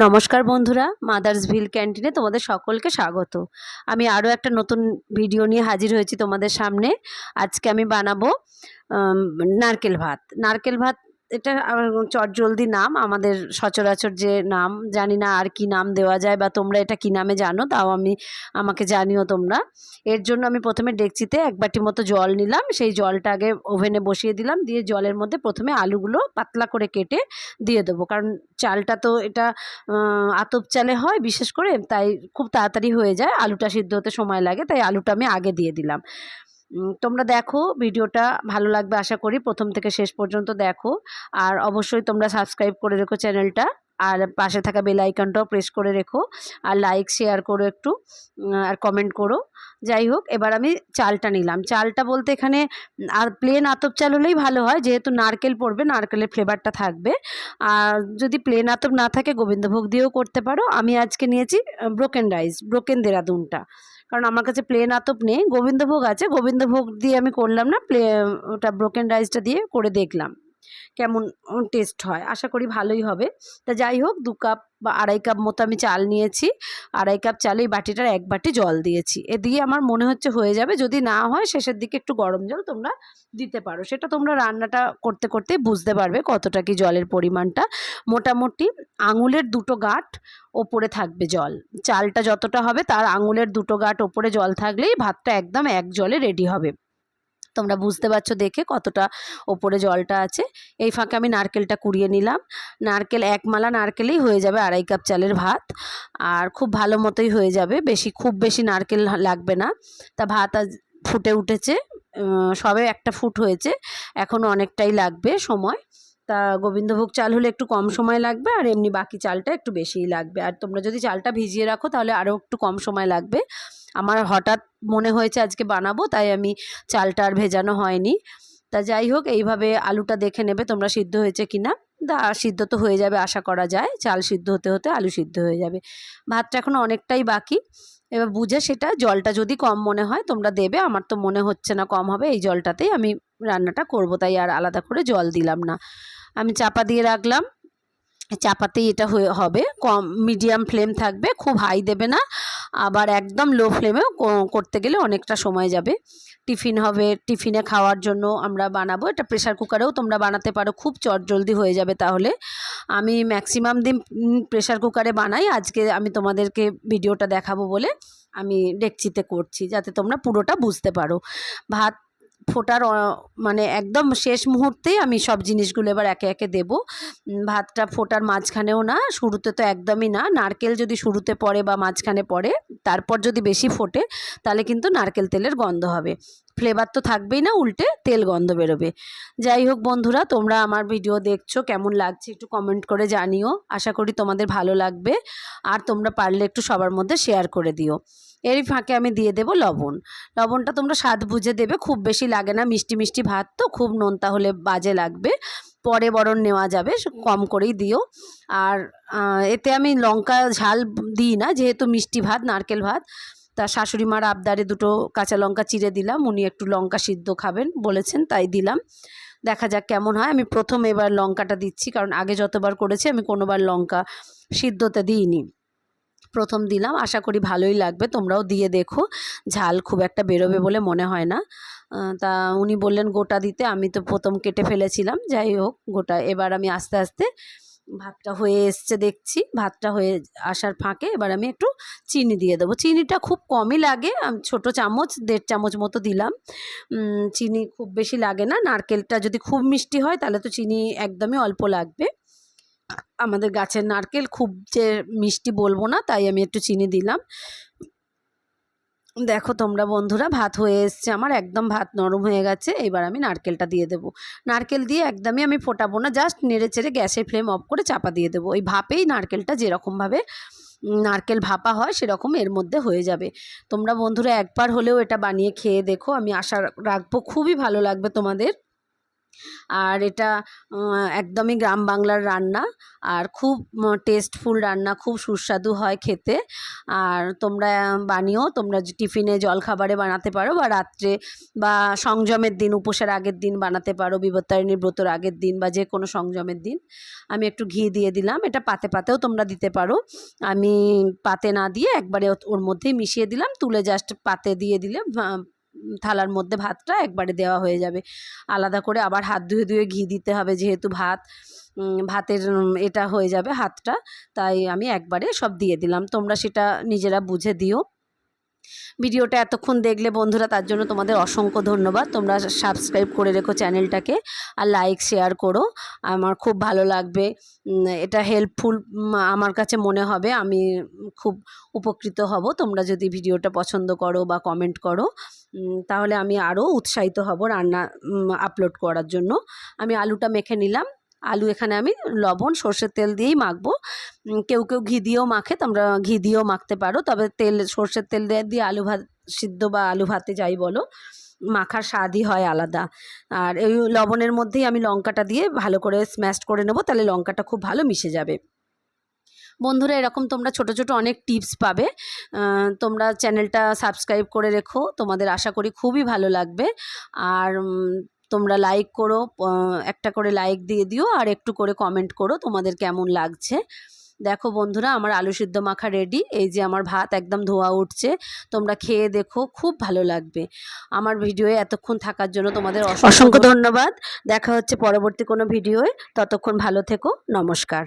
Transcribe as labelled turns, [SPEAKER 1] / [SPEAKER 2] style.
[SPEAKER 1] নমস্কার বন্ধুরা, মাদার্স ভিল ক্যান্টিনে তোমাদের সকলকে স্বাগত। আমি আরও একটা নতুন ভিডিও নিয়ে হাজির হয়েছি তোমাদের সামনে। আজকে আমি বানাবো নারকেল ভাত। নারকেল ভাত এটা চটজলদি নাম, আমাদের সচরাচর যে নাম, জানি না আর কি নাম দেওয়া যায় বা তোমরা এটা কি নামে জানো, তাও আমাকে জানিও তোমরা। এর জন্য আমি প্রথমে ডেকচিতে এক বাটি মতো জল নিলাম, সেই জলটা আগে ওভেনে বসিয়ে দিলাম, দিয়ে জলের মধ্যে প্রথমে আলুগুলো পাতলা করে কেটে দিয়ে দেবো, কারণ চালটা তো এটা আতপ চালে হয় বিশেষ করে, তাই খুব তাড়াতাড়ি হয়ে যায়, আলুটা সিদ্ধ হতে সময় লাগে, তাই আলুটা আমি আগে দিয়ে দিলাম। তোমরা দেখো, ভিডিওটা ভালো লাগবে আশা করি, প্রথম থেকে শেষ পর্যন্ত দেখো। আর অবশ্যই তোমরা সাবস্ক্রাইব করে রেখো চ্যানেলটা, আর পাশে থাকা বেল আইকনটাও প্রেস করে রেখো, আর লাইক শেয়ার করো একটু, আর কমেন্ট করো। যাই হোক, এবার আমি চালটা নিলাম। চালটা বলতে এখানে আর প্লেন আতপ চাল হলেই ভালো হয়, যেহেতু নারকেল পড়বে, নারকেলের ফ্লেভারটা থাকবে। আর যদি প্লেন আতপ না থাকে গোবিন্দভোগ দিয়েও করতে পারো। আমি আজকে নিয়েছি ব্রোকেন রাইস, ব্রোকেন দেরাদুনটা, কারণ আমার কাছে প্লেন আতপ নেই, গোবিন্দভোগ আছে, গোবিন্দভোগ দিয়ে আমি করলাম না, ওটা ব্রোকেন রাইসটা দিয়ে করে দেখলাম কেমন টেস্ট হয়, আশা করি ভালোই হবে। তা যাই হোক, 2 কাপ বা 2.5 কাপ মতো আমি চাল নিয়েছি। 2.5 কাপ চালে এই বাটিটার 1 বাটি জল দিয়েছি, এ দিয়ে আমার মনে হচ্ছে হয়ে যাবে। যদি না হয় শেষের দিকে একটু গরম জল তোমরা দিতে পারো, সেটা তোমরা রান্নাটা করতে করতে বুঝতে পারবে কতটা কি জলের পরিমাণটা। মোটামুটি আঙুলের 2টো গাঁট ওপরে থাকবে জল, চালটা যতটা হবে তার আঙুলের 2টো গাঁট ওপরে জল থাকলেই ভাতটা একদম এক জলে রেডি হবে। তোমরা বুঝতে পারছো দেখে কতটা ওপরে জলটা আছে। এই ফাঁকে আমি নারকেলটা কুড়িয়ে নিলাম। নারকেল, 1 মালা নারকেলেই হয়ে যাবে 2.5 কাপ চালের ভাত, আর খুব ভালো মতোই হয়ে যাবে, খুব বেশি নারকেল লাগবে না। তা ভাত আজ ফুটে উঠেছে, সবে একটা ফুট হয়েছে, এখনও অনেকটাই লাগবে সময়। তা গোবিন্দভোগ চাল হলে একটু কম সময় লাগবে, আর এমনি বাকি চালটা একটু বেশিই লাগবে। আর তোমরা যদি চালটা ভিজিয়ে রাখো তাহলে আরও একটু কম সময় লাগবে। আমার হঠাৎ মনে হয়েছে আজকে বানাবো, তাই আমি চালটা আর ভেজানো হয়নি। তা যাই হোক, এইভাবে আলুটা দেখে নেবে তোমরা সিদ্ধ হয়েছে কিনা। সিদ্ধ তো হয়ে যাবে আশা করা যায়, চাল সিদ্ধ হতে হতে আলু সিদ্ধ হয়ে যাবে। ভাতটা এখনও অনেকটাই বাকি, এবার বুঝে সেটা জলটা যদি কম মনে হয় তোমরা দেবে, আমার তো মনে হচ্ছে না কম হবে, এই জলটাতেই আমি রান্নাটা করব, তাই আর আলাদা করে জল দিলাম না। আমি চাপা দিয়ে রাখলাম, চাপাতেই এটা হবে, কম মিডিয়াম ফ্লেম থাকবে, খুব হাই দেবে না, আবার একদম লো ফ্লেমেও করতে গেলে অনেকটা সময় যাবে। টিফিন হবে, টিফিনে খাওয়ার জন্য আমরা বানাবো এটা। প্রেশার কুকারেও তোমরা বানাতে পারো, খুব চটজলদি হয়ে যাবে। তাহলে আমি ম্যাক্সিমাম দিন প্রেশার কুকারে বানাই, আজকে আমি তোমাদেরকে ভিডিওটা দেখাবো বলে আমি ডেকচিতে করছি, যাতে তোমরা পুরোটা বুঝতে পারো। ভাত ফোটার মানে একদম শেষ মুহূর্তেই আমি সব জিনিসগুলো এবার একে একে দেবো। ভাতটা ফোটার মাঝখানেও না, শুরুতে তো একদমই না। নারকেল যদি শুরুতে পড়ে বা মাঝখানে পড়ে, তারপর যদি বেশি ফোটে তাহলে কিন্তু নারকেল তেলের গন্ধ হবে, ফ্লেভার তো থাকবেই না, উল্টে তেল গন্ধ বেরোবে। যাই হোক বন্ধুরা, তোমরা আমার ভিডিও দেখছো, কেমন লাগছে একটু কমেন্ট করে জানিও, আশা করি তোমাদের ভালো লাগবে। আর তোমরা পারলে একটু সবার মধ্যে শেয়ার করে দিও। এরই ফাঁকে আমি দিয়ে দেবো লবণ। লবণটা তোমরা স্বাদ বুঝে দেবে, খুব বেশি লাগে না, মিষ্টি মিষ্টি ভাত তো, খুব নোনতা হলে বাজে লাগবে, পরে বরং নেওয়া যাবে, কম করেই দিও। আর এতে আমি লঙ্কা ঝাল দিই না, যেহেতু মিষ্টি ভাত, নারকেল ভাত। তা শাশুড়ি মার আবদারে 2টো কাঁচা লঙ্কা চিড়ে দিলাম, উনি একটু লঙ্কা সিদ্ধ খাবেন বলেছেন, তাই দিলাম। দেখা যাক কেমন হয়। আমি প্রথম এবার লঙ্কাটা দিচ্ছি, কারণ আগে যতবার করেছি আমি কোনোবার লঙ্কা সিদ্ধতে দিইনি, প্রথম দিলাম, আশা করি ভালোই লাগবে, তোমরাও দিয়ে দেখো। ঝাল খুব একটা বেরোবে বলে মনে হয় না। তা উনি বললেন গোটা দিতে, আমি তো প্রথম কেটে ফেলেছিলাম, যাই হোক গোটা। এবার আমি আস্তে আস্তে, ভাতটা হয়ে এসছে দেখছি, ভাতটা হয়ে আসার ফাঁকে এবার আমি একটু চিনি দিয়ে দেবো। চিনিটা খুব কমই লাগে, আমি ছোটো চামচ 1.5 চামচ মতো দিলাম। চিনি খুব বেশি লাগে না, নারকেলটা যদি খুব মিষ্টি হয় তাহলে তো চিনি একদমই অল্প লাগবে। আমাদের গাছের নারকেল খুব যে মিষ্টি বলবো না, তাই আমি একটু চিনি দিলাম। দেখো তোমরা বন্ধুরা, ভাত হয়ে এসছে আমার, একদম ভাত নরম হয়ে গেছে। এবার আমি নারকেলটা দিয়ে দেবো। নারকেল দিয়ে একদমই আমি ফোটাবো না, জাস্ট নেড়ে চেড়ে গ্যাসের ফ্লেম অফ করে চাপা দিয়ে দেবো। ওই ভাপেই নারকেলটা যেরকমভাবে নারকেল ভাপা হয় সেরকম এর মধ্যে হয়ে যাবে। তোমরা বন্ধুরা একবার হলেও এটা বানিয়ে খেয়ে দেখো, আমি আশা রাখবো খুবই ভালো লাগবে তোমাদের। আর এটা একদমই গ্রাম বাংলার রান্না, আর খুব টেস্টফুল রান্না, খুব সুস্বাদু হয় খেতে। আর তোমরা বানিও, তোমরা টিফিনে জলখাবারে বানাতে পারো, বা রাত্রে বা সংযমের দিন, উপোসের আগের দিন বানাতে পারো, বিপত্তারিণীর ব্রতর আগের দিন, বা যে কোনো সংযমের দিন। আমি একটু ঘি দিয়ে দিলাম, এটা পাতে পাতেও তোমরা দিতে পারো। আমি পাতে না দিয়ে একবারে ওর মধ্যেই মিশিয়ে দিলাম, তুলে জাস্ট পাতে দিয়ে দিলে থালার মধ্যে ভাতটা একবারে দেওয়া হয়ে যাবে। আলাদা করে আবার হাত ধুয়ে ধুয়ে ঘি দিতে হবে, যেহেতু ভাতের এটা হয়ে যাবে হাতটা, তাই আমি একবারে সব দিয়ে দিলাম। তোমরা সেটা নিজেরা বুঝে দিও। ভিডিওটা এতক্ষণ দেখলে বন্ধুরা, তার জন্য তোমাদের অসংখ্য ধন্যবাদ। তোমরা সাবস্ক্রাইব করে রেখো চ্যানেলটাকে, আর লাইক শেয়ার করো, আমার খুব ভালো লাগবে। এটা হেল্পফুল আমার কাছে মনে হবে, আমি খুব উপকৃত হব তোমরা যদি ভিডিওটা পছন্দ করো বা কমেন্ট করো, তাহলে আমি আরও উৎসাহিত হব রান্না আপলোড করার জন্য। আমি আলুটা মেখে নিলাম। আলু এখানে আমি লবণ সর্ষের তেল দিয়েই মাখবো। কেউ কেউ ঘি দিয়েও মাখে, তোমরা ঘি দিয়েও মাখতে পারো, তবে সর্ষের তেল দিয়ে আলু ভাত সিদ্ধ বা আলু ভাতে যাই বলো, মাখার স্বাদই হয় আলাদা। আর এই লবণের মধ্যেই আমি লঙ্কাটা দিয়ে ভালো করে স্ম্যাশ করে নেবো, তাহলে লঙ্কাটা খুব ভালো মিশে যাবে। বন্ধুরা, এরকম তোমরা ছোট ছোট অনেক টিপস পাবে। তোমরা চ্যানেলটা সাবস্ক্রাইব করে রেখো, তোমাদের আশা করি খুবই ভালো লাগবে। আর তোমরা লাইক করো, একটা করে লাইক দিয়ে দিও, আর একটু করে কমেন্ট করো তোমাদের কেমন লাগছে। দেখো বন্ধুরা, আমার আলু সিদ্ধ মাখা রেডি। এই যে আমার ভাত একদম ধোয়া উঠছে, তোমরা খেয়ে দেখো, খুব ভালো লাগবে। আমার ভিডিওয়ে এতক্ষণ থাকার জন্য তোমাদের অসংখ্য ধন্যবাদ। দেখা হচ্ছে পরবর্তী কোনো ভিডিওয়ে, ততক্ষণ ভালো থেকো, নমস্কার।